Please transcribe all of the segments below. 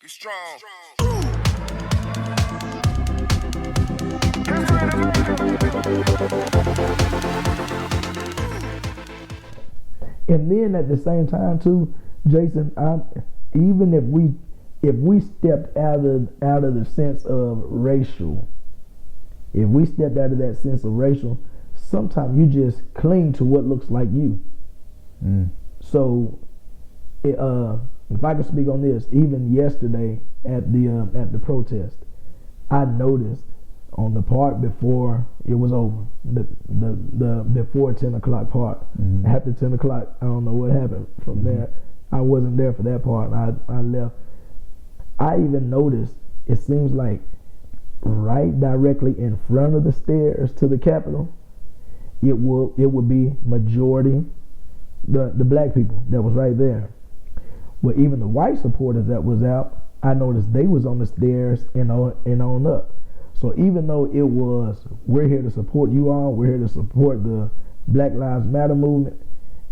Be strong. And then at the same time too, Jason, even if we stepped out of the sense of racial, if we stepped out of that sense of racial, sometimes you just cling to what looks like you. So, if I can speak on this, even yesterday at the protest, I noticed on the part before it was over, the before 10 o'clock part. After 10 o'clock, I don't know what happened from there. I wasn't there for that part. I left. I even noticed, it seems like right directly in front of the stairs to the Capitol, it would be majority the black people that was right there. Well, even the white supporters that was out, I noticed they was on the stairs and on up. So even though it was, we're here to support you all, we're here to support the Black Lives Matter movement,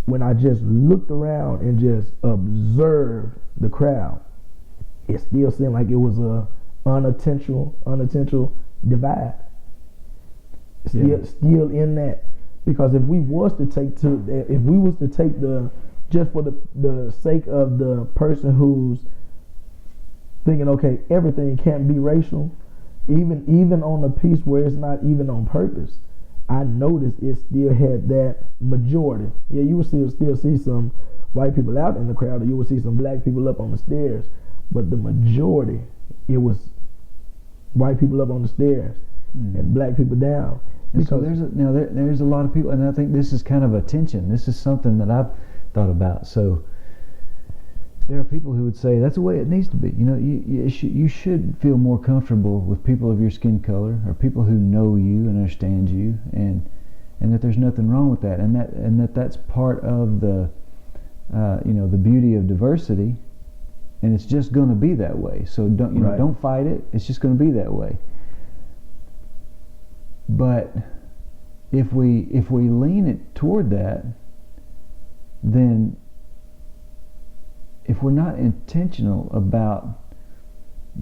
when I just looked around and just observed the crowd, it still seemed like it was a unintentional divide. Still in that, because if we was to take the just for the sake of the person who's thinking, okay, everything can't be racial, even on a piece where it's not even on purpose, I noticed it still had that majority. Yeah, you would still see some white people out in the crowd, or you would see some black people up on the stairs, but the majority, it was white people up on the stairs and black people down. And so there's a lot of people, and I think this is kind of a tension. This is something that I've thought about. So there are people who would say that's the way it needs to be. You know, you should feel more comfortable with people of your skin color, or people who know you and understand you, and that there's nothing wrong with that, and that's part of the the beauty of diversity, and it's just going to be that way. So don't fight it. It's just going to be that way. But if we lean it toward that, then if we're not intentional about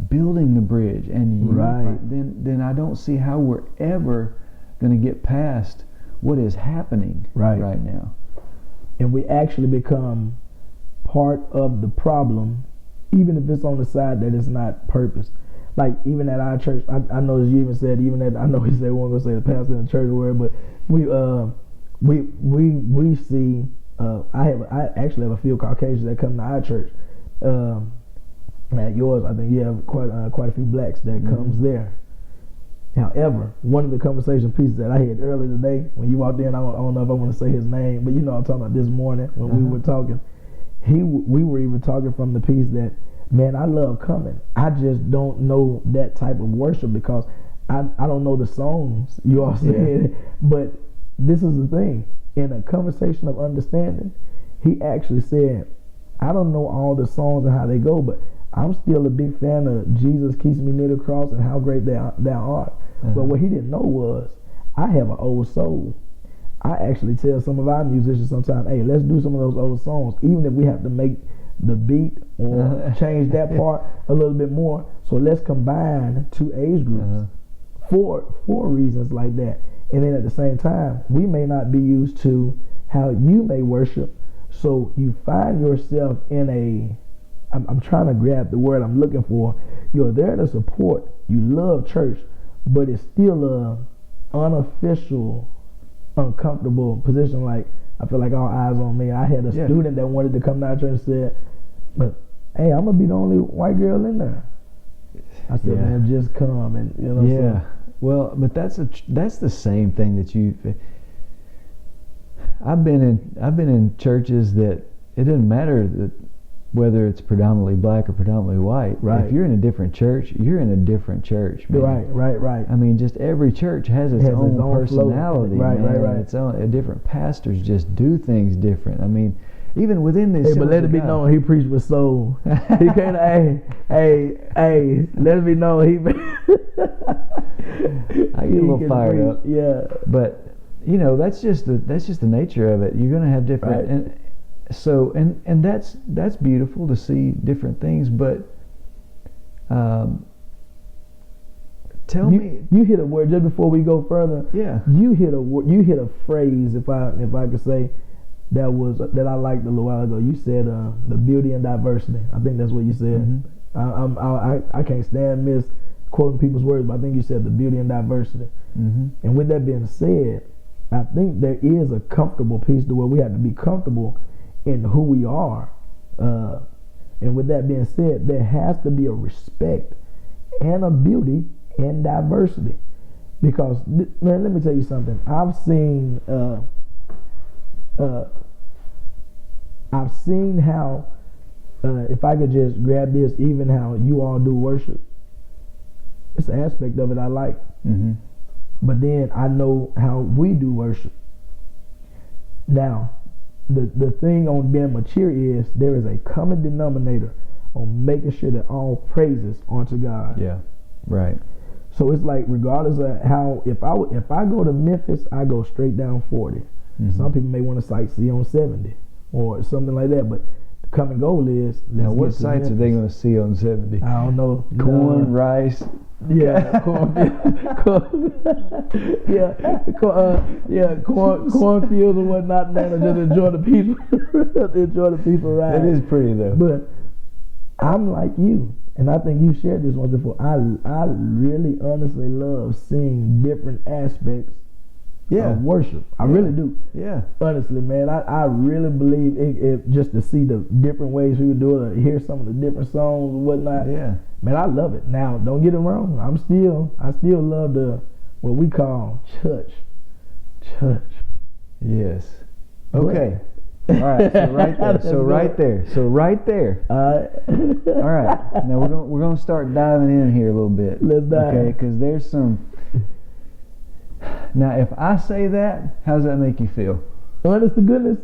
building the bridge and then I don't see how we're ever going to get past what is happening right now. And we actually become part of the problem, even if it's on the side that it's not purpose. Like even at our church, I know you even said, I know he said we weren't gonna say the pastor in the church word, but we see. I actually have a few Caucasians that come to our church. At yours, I think you have quite a few blacks that comes there. However, one of the conversation pieces that I had earlier today, when you walked in, I don't know if I want to say his name, but you know I'm talking about this morning when we were talking. We were even talking from the piece that, man, I love coming. I just don't know that type of worship because I don't know the songs you all said. But this is the thing. In a conversation of understanding, he actually said, I don't know all the songs and how they go, but I'm still a big fan of Jesus Keeps Me Near the Cross and How Great Thou Art. But what he didn't know was, I have an old soul. I actually tell some of our musicians sometimes, hey, let's do some of those old songs, even if we have to make the beat or change that part a little bit more. So let's combine two age groups for reasons like that. And then at the same time, we may not be used to how you may worship. So you find yourself in I'm trying to grab the word I'm looking for. You're there to support. You love church, but it's still a unofficial, uncomfortable position. Like, I feel like all eyes on me. I had a student that wanted to come down church and said, but hey, I'm going to be the only white girl in there. I said, man, just come. And you know. Yeah. So, well, but that's the same thing that I've been in churches that it doesn't matter whether it's predominantly black or predominantly white. Right. If you're in a different church, you're in a different church. Man. Right. I mean, just every church has its own personality. Right. Its own different pastors just do things different. I mean, even within this. Hey, but let it be known he preached with soul. He can't. hey, let it be known I get a little fired up. Yeah. But that's just the nature of it. You're gonna have different, and so and that's beautiful to see different things. But Tell me. You hit a word just before we go further. Yeah. You hit a phrase, if I could say, that I liked a little while ago. You said the beauty and diversity. I think that's what you said. Mm-hmm. I can't stand misquoting people's words, but I think you said the beauty and diversity. Mm-hmm. And with that being said, I think there is a comfortable piece to where we have to be comfortable in who we are. And with that being said, there has to be a respect and a beauty in diversity. Because, man, let me tell you something. I've seen how, if I could just grab this, even how you all do worship, it's an aspect of it I like. Mm-hmm. But then I know how we do worship. Now, the thing on being mature is there is a common denominator on making sure that all praises are to God. Yeah, right. So it's like, regardless of how, if I go to Memphis, I go straight down 40. Mm-hmm. Some people may want to sightsee on 70 or something like that, but the common goal is, now what sights are they going to see on 70? I don't know. Corn, rice. Yeah, cornfields and whatnot, man. Just enjoy the peaceful ride. It is pretty though. But I'm like you, and I think you shared this once before. I really honestly love seeing different aspects of worship. I really do. Yeah. Honestly, man, I really believe it just to see the different ways people do it, or hear some of the different songs and whatnot. Yeah. Man, I love it. Now, don't get it wrong. I still love what we call church. Yes. Okay. All right. So right there. All right. Now we're gonna start diving in here a little bit. Let's dive. Okay, because there's some. Now, if I say that, how does that make you feel? Honest to goodness,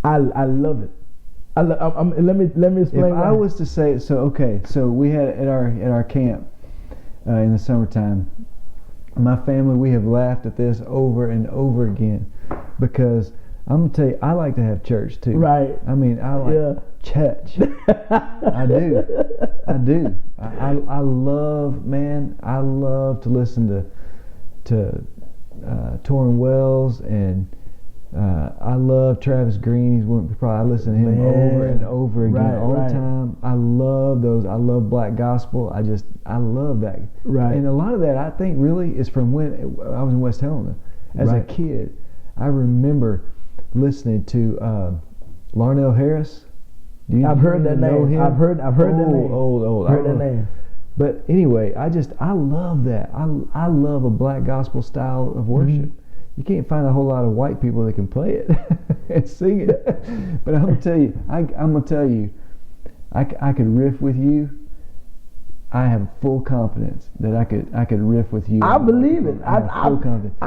I love it. Let me explain. If I was to say, so we had at our camp in the summertime, my family, we have laughed at this over and over again, because I'm gonna tell you, I like to have church too. Right. I mean, I like church. I do. I love, man. I love to listen to Torrin Wells, and I love Travis Green. I listen to him over and over again all the time. I love those. I love Black Gospel. I love that. Right. And a lot of that, I think, really is from when I was in West Helena as a kid. I remember listening to Larnell Harris. I've heard that name. I've heard that name. Old. Heard that name. But anyway, I love that. I love a Black Gospel style of worship. Mm-hmm. You can't find a whole lot of white people that can play it and sing it. But I'm gonna tell you, I could riff with you. I have full confidence that I could riff with you. I believe it. I have full confidence.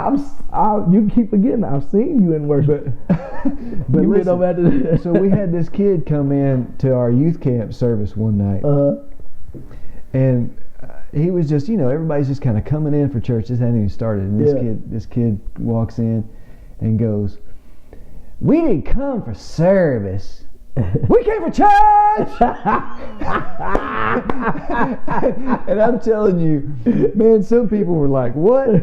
You keep forgetting. I've seen you in worship. But listen, so we had this kid come in to our youth camp service one night, and he was just, everybody's just kind of coming in for church. This hadn't even started. And this kid walks in and goes, "We didn't come for service. We came for church!" And I'm telling you, man, some people were like, "What?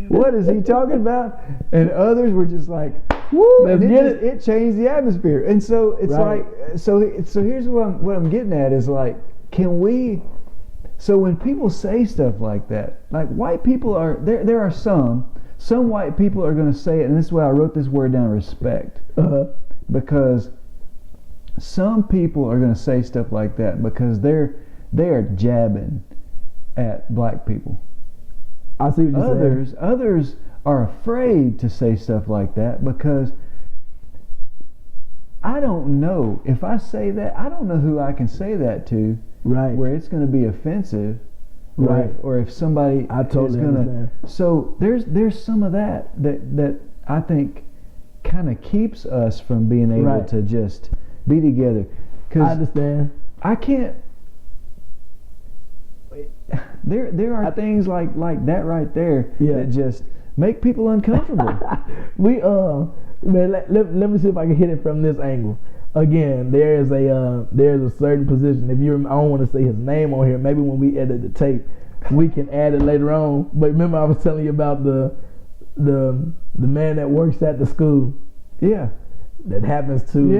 What is he talking about?" And others were just like, "Woo!" And it changed the atmosphere. And so it's like, so here's what I'm getting at is like, can we? So when people say stuff like that, like white people are there are some white people are going to say it, and this is why I wrote this word down, respect, because some people are going to say stuff like that because they are jabbing at black people. I see what you're saying. Others are afraid to say stuff like that because I don't know if I say that, I don't know who I can say that to. Right. Where it's going to be offensive, right? Or if somebody I totally understand. So there's some of that I think kind of keeps us from being able to just be together. I understand. I can't. There are things like that right there that just make people uncomfortable. Man, let me see if I can hit it from this angle. again, there's a certain position. If you, I don't want to say his name on here. Maybe when we edit the tape, we can add it later on. But remember, I was telling you about the man that works at the school. Yeah. That happens to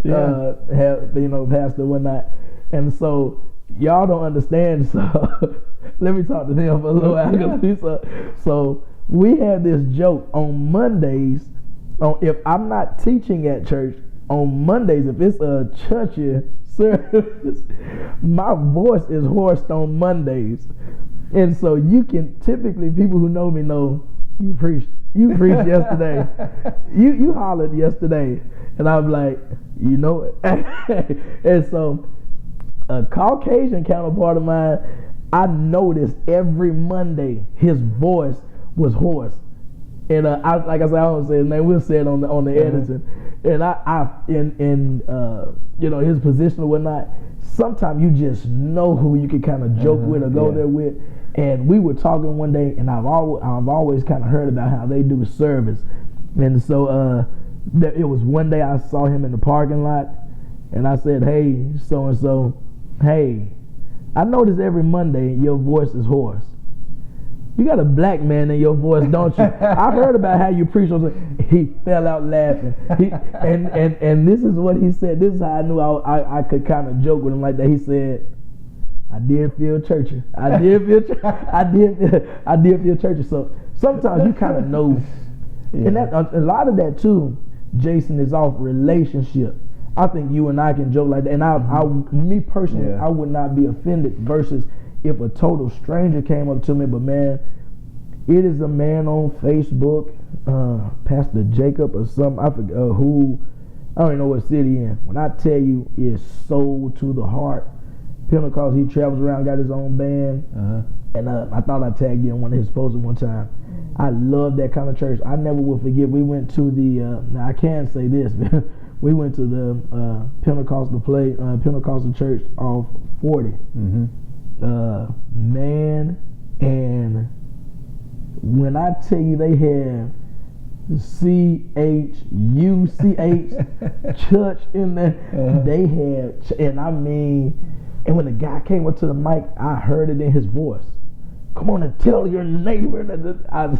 have, pastor and whatnot. And so y'all don't understand. So let me talk to them for a little while. So we had this joke on Mondays. If I'm not teaching at church on Mondays, if it's a churchy service, my voice is hoarse on Mondays. And so you can typically, people who know me know you preached yesterday. You hollered yesterday. And I'm like, you know it. And so a Caucasian counterpart of mine, I noticed every Monday his voice was hoarse. And like I said, I don't say his name. We'll say it on the editing. And I in his position or whatnot. Sometimes you just know who you can kind of joke with or go there with. And we were talking one day, and I've always kind of heard about how they do service. And so it was one day I saw him in the parking lot, and I said, "Hey, so and so, hey, I notice every Monday your voice is hoarse. You got a black man in your voice, don't you?" I heard about how you preach. He fell out laughing. And this is what he said. This is how I knew I could kind of joke with him like that. He said, "I did feel churchy. I did feel churchy." So sometimes you kind of know, and that a lot of that too, Jason, is off relationship. I think you and I can joke like that, and me personally, I would not be offended. Versus if a total stranger came up to me, but man, it is a man on Facebook, Pastor Jacob or something. I forget who. I don't even know what city in. When I tell you, it's soul to the heart. Pentecost, he travels around, got his own band, and I thought I tagged you in one of his posts one time. I love that kind of church. I never will forget. We went to the. Now I can't say this, but we went to the Pentecostal church off 40. Man, and when I tell you they have CHUCH church in there, they had, and I mean. And when the guy came up to the mic, I heard it in his voice. "Come on and tell your neighbor." I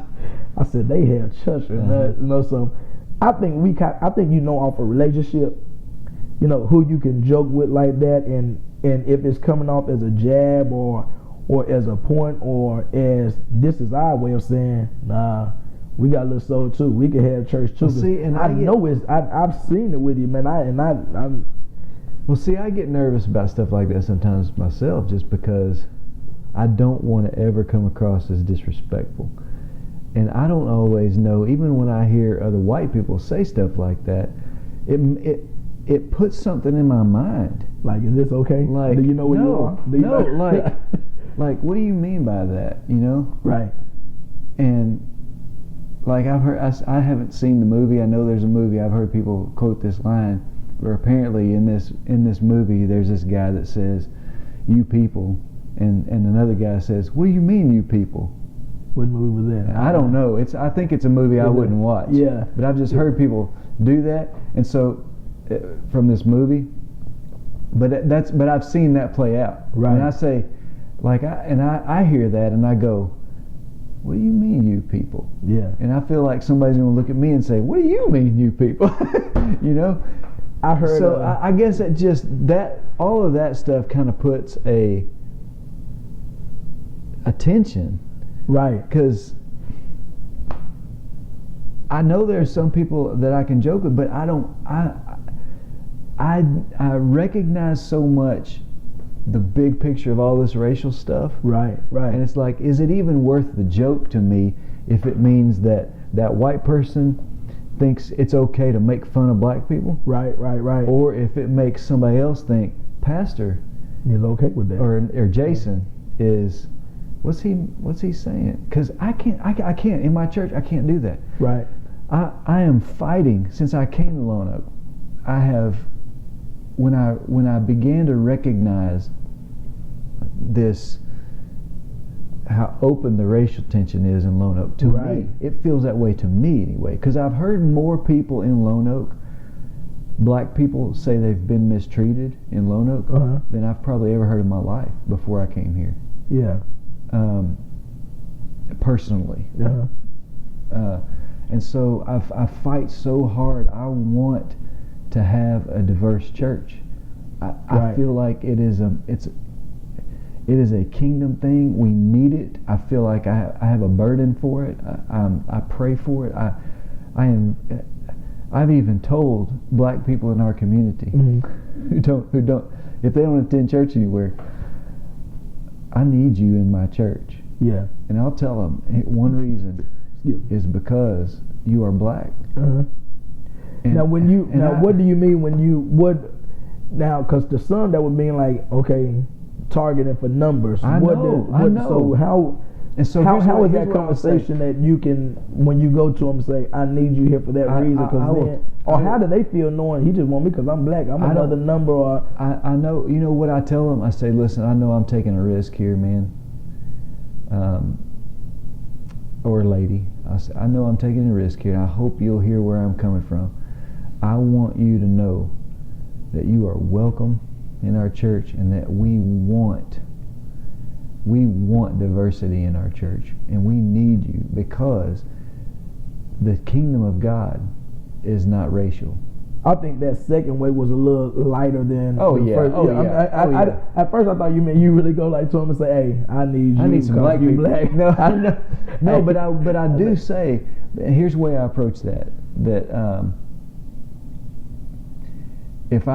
said they have church, So I think off a relationship, who you can joke with like that, and if it's coming off as a jab or as a point or as this is our way of saying, nah, we got a little soul too. We can have church too. Well, see, and I've seen it with you, man. Well, see, I get nervous about stuff like that sometimes myself, just because I don't want to ever come across as disrespectful. And I don't always know, even when I hear other white people say stuff like that, it puts something in my mind. Like, is this okay? Like, do you know where you are? Like, what do you mean by that? Right. And like I've heard, I haven't seen the movie. I know there's a movie. I've heard people quote this line. Where apparently in this movie there's this guy that says, "You people," and another guy says, "What do you mean, you people?" What movie was that? I don't know. I think it's a movie I wouldn't watch. Yeah. But I've just heard people do that, and so from this movie. But I've seen that play out. Right. And I say, I hear that and I go, "What do you mean, you people?" Yeah. And I feel like somebody's going to look at me and say, "What do you mean, you people?" I heard. So I guess it just all of that stuff kind of puts a tension, right? Because I know there's some people that I can joke with, but I don't. I recognize so much the big picture of all this racial stuff, right? And it's like, is it even worth the joke to me if it means that white person thinks it's okay to make fun of black people, right, or if it makes somebody else think Pastor is okay with that, or Jason is, what's he saying? Because I can't in my church I can't do that. Right. I am fighting since I came to Lone Oak. I have when I began to recognize this, how open the racial tension is in Lone Oak. To me, it feels that way to me anyway, because I've heard more people in Lone Oak black people say they've been mistreated in Lone Oak than I've probably ever heard in my life before I came here. Yeah. Personally. And so I fight so hard. I want to have a diverse church. I feel like it is a kingdom thing. We need it. I feel like I have a burden for it. I pray for it. I've even told black people in our community who don't if they don't attend church anywhere, I need you in my church. Yeah. And I'll tell them one reason is because you are black. Now what do you mean when you now, because to some that would mean like, okay, targeting for numbers. I know. So how is that conversation that you can, when you go to them, say, I need you here for that reason? How do they feel knowing he just want me because I'm black? I'm another number. Or I know. You know what I tell them? I say, listen, I know I'm taking a risk here, man. Or lady. I say, I know I'm taking a risk here, and I hope you'll hear where I'm coming from. I want you to know that you are welcome in our church, and that we want diversity in our church, and we need you because the kingdom of God is not racial. I think that second way was a little lighter than first. At first I thought you meant you really go like to him and say, hey, I need some black people. Black. No, I know. No, but I do say, here's the way I approach that if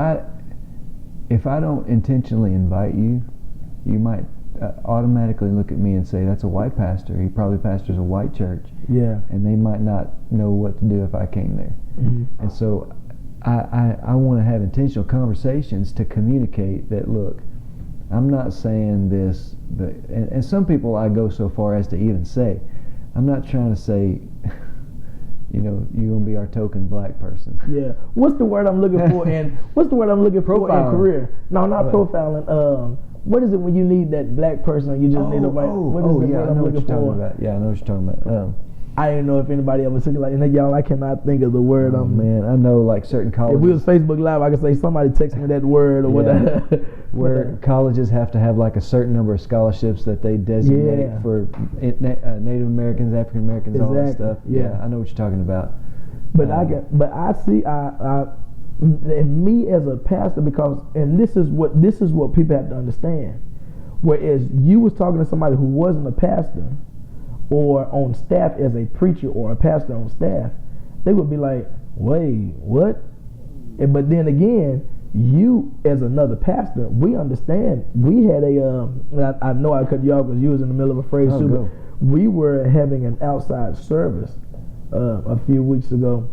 I don't intentionally invite you, you might automatically look at me and say, that's a white pastor. He probably pastors a white church. Yeah. And they might not know what to do if I came there. And so I want to have intentional conversations to communicate that, look, I'm not saying this, but and some people I go so far as to even say, I'm not trying to say, you're going to be our token black person. Yeah. What's the word I'm looking for? And what's the word I'm looking for in career? No, not profiling. What is it when you need that black person and you just need a white? What is the word I'm looking for? Yeah, I know what you're talking about. I didn't know if anybody ever took it like, and y'all, I cannot think of the word. Man, I know like certain colleges. If we was Facebook Live, I could say somebody text me that word or whatever. Where colleges have to have like a certain number of scholarships that they designate for Native Americans, African Americans, all that stuff. Yeah, I know what you're talking about. But I see, and me as a pastor, because, and this is what people have to understand. Whereas you was talking to somebody who wasn't a pastor, or on staff as a preacher or a pastor on staff, they would be like, wait, what? But then again, you as another pastor, we understand. We had I know I cut you off because you was in the middle of a phrase too, but we were having an outside service a few weeks ago.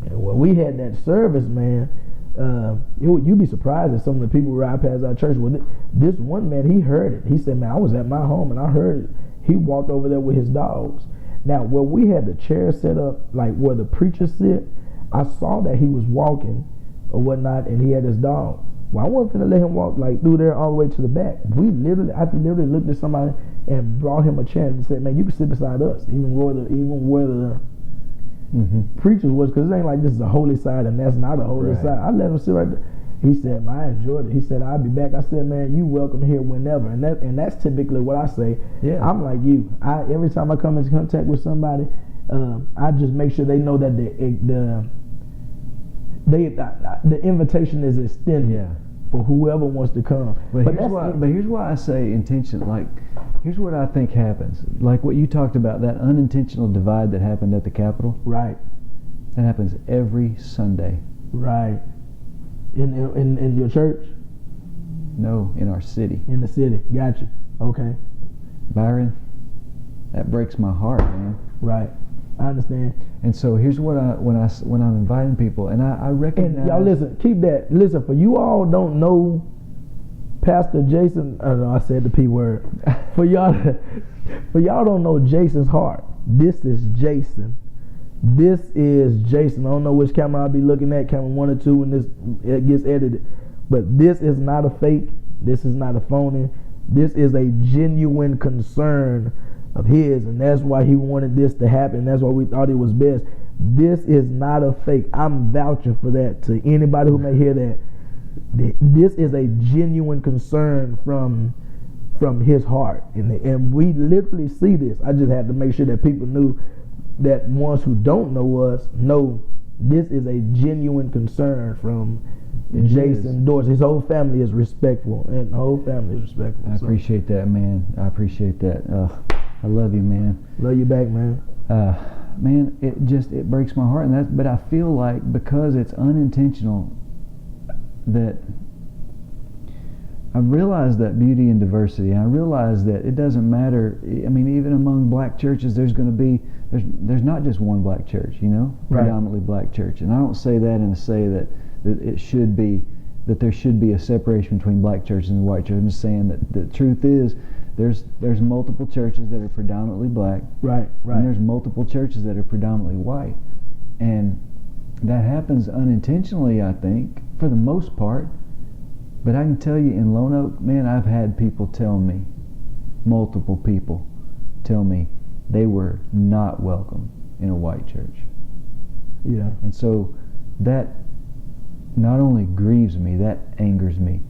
And when we had that service, man, you'd be surprised at some of the people who ride past our church. Well, this one man, he heard it. He said, man, I was at my home and I heard it. He walked over there with his dogs. Now, where we had the chair set up, like where the preacher sit, I saw that he was walking or whatnot, and he had his dog. Well, I wasn't going to let him walk like through there all the way to the back. I literally looked at somebody and brought him a chair and said, man, you can sit beside us, even where the preachers was, because it ain't like this is a holy side and that's not a holy side. I let him sit right there. He said, man, I enjoyed it. He said, I'll be back. I said, man, you welcome here whenever. And that's typically what I say. Yeah. I'm like you. Every time I come into contact with somebody, I just make sure they know that the invitation is extended for whoever wants to come. But here's why I say intention. Like, here's what I think happens. Like what you talked about, that unintentional divide that happened at the Capitol. Right. That happens every Sunday. Right. In your church? No, in our city. In the city. Gotcha. Okay. Byron, that breaks my heart, man. Right. I understand. And so here's what when I'm inviting people, and I recognize. And y'all listen, keep that. Listen, for you all don't know Pastor Jason. I don't know, I said the P word. For y'all don't know Jason's heart. This is Jason. This is Jason. I don't know which camera I'll be looking at, camera 1 or 2 when it gets edited. But this is not a fake. This is not a phony. This is a genuine concern of his, and that's why he wanted this to happen. That's why we thought it was best. This is not a fake. I'm vouching for that to anybody who may hear that. This is a genuine concern from his heart, and we literally see this. I just had to make sure that people knew, that ones who don't know us know this is a genuine concern from Jason Dorsey. His whole family is respectful, and the whole family is respectful. I appreciate that, man. I appreciate that. I love you, man. Love you back, man. Man, it breaks my heart, and but I feel like because it's unintentional, that I realize that beauty and diversity. And I realize that it doesn't matter. I mean, even among black churches, there's not just one black church, predominantly black church. And I don't say that in a say that it should be, that there should be a separation between black churches and white churches. I'm just saying that the truth is there's multiple churches that are predominantly black, right, and there's multiple churches that are predominantly white, and that happens unintentionally, I think, for the most part. But I can tell you, in Lone Oak, man, I've had people tell me, multiple people tell me, they were not welcome in a white church. Yeah. And so that not only grieves me, that angers me.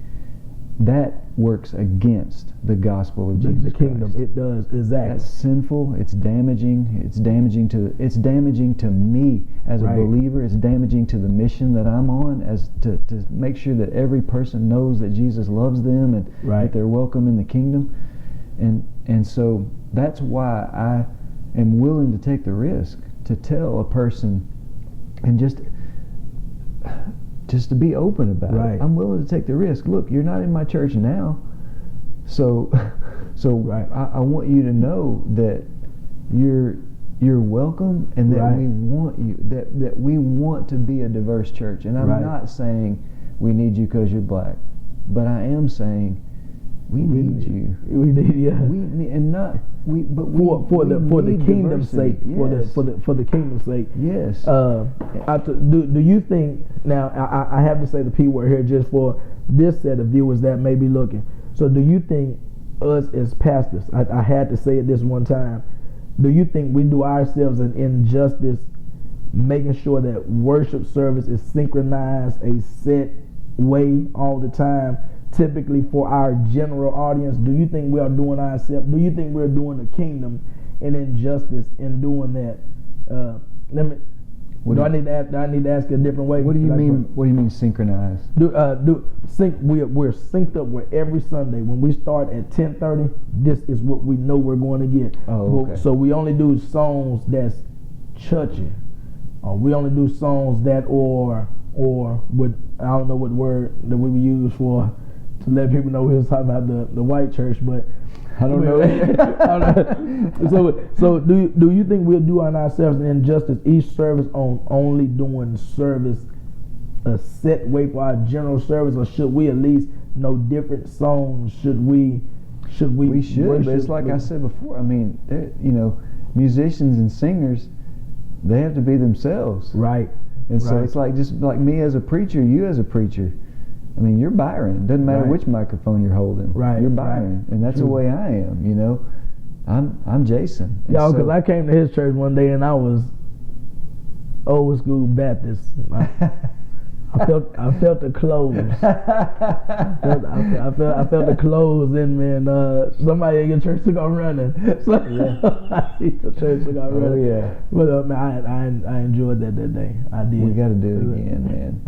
That works against the gospel of Jesus the kingdom. Christ. It does, exactly. That's sinful. It's damaging. It's damaging to me as a believer. It's damaging to the mission that I'm on, as to make sure that every person knows that Jesus loves them and that they're welcome in the kingdom. And so that's why I am willing to take the risk to tell a person, and just to be open about it. I'm willing to take the risk. Look, you're not in my church now, so I want you to know that you're welcome, and that we want you, that we want to be a diverse church. And I'm not saying we need you because you're black, but I am saying we need you. We need you. We need, and not we, but for the kingdom's sake. Yes. For the kingdom's sake. Yes. Do you think, now I have to say the P word here just for this set of viewers that may be looking. So do you think us as pastors, I had to say it this one time, do you think we do ourselves an injustice making sure that worship service is synchronized a set way all the time, typically for our general audience? Do you think we are doing ourselves, do you think we're doing the kingdom an injustice in doing that? I need to ask a different way. What do you mean? What do you mean synchronized? We're synced up where every Sunday when we start at 10:30, this is what we know we're going to get. Oh, okay. So we only do songs that's churchy, or we only do songs that or with, I don't know what word that we would use for to let people know we was talking about the white church, but I don't know. So do you think we'll do on ourselves an injustice each service on only doing service a set way for our general service, or should we at least know different songs? We should, but it's like I said before. I mean, musicians and singers, they have to be themselves, right? And so it's like, just like me as a preacher, you as a preacher. I mean, you're Byron. Doesn't matter which microphone you're holding. Right. You're Byron, and that's the way I am. I'm Jason. Yeah, because I came to his church one day and I was old school Baptist. I felt the clothes. I felt the clothes in me, and somebody in your church took off running. So the church took off running. Oh yeah. But man, I enjoyed that day. I did. We got to do it again, man.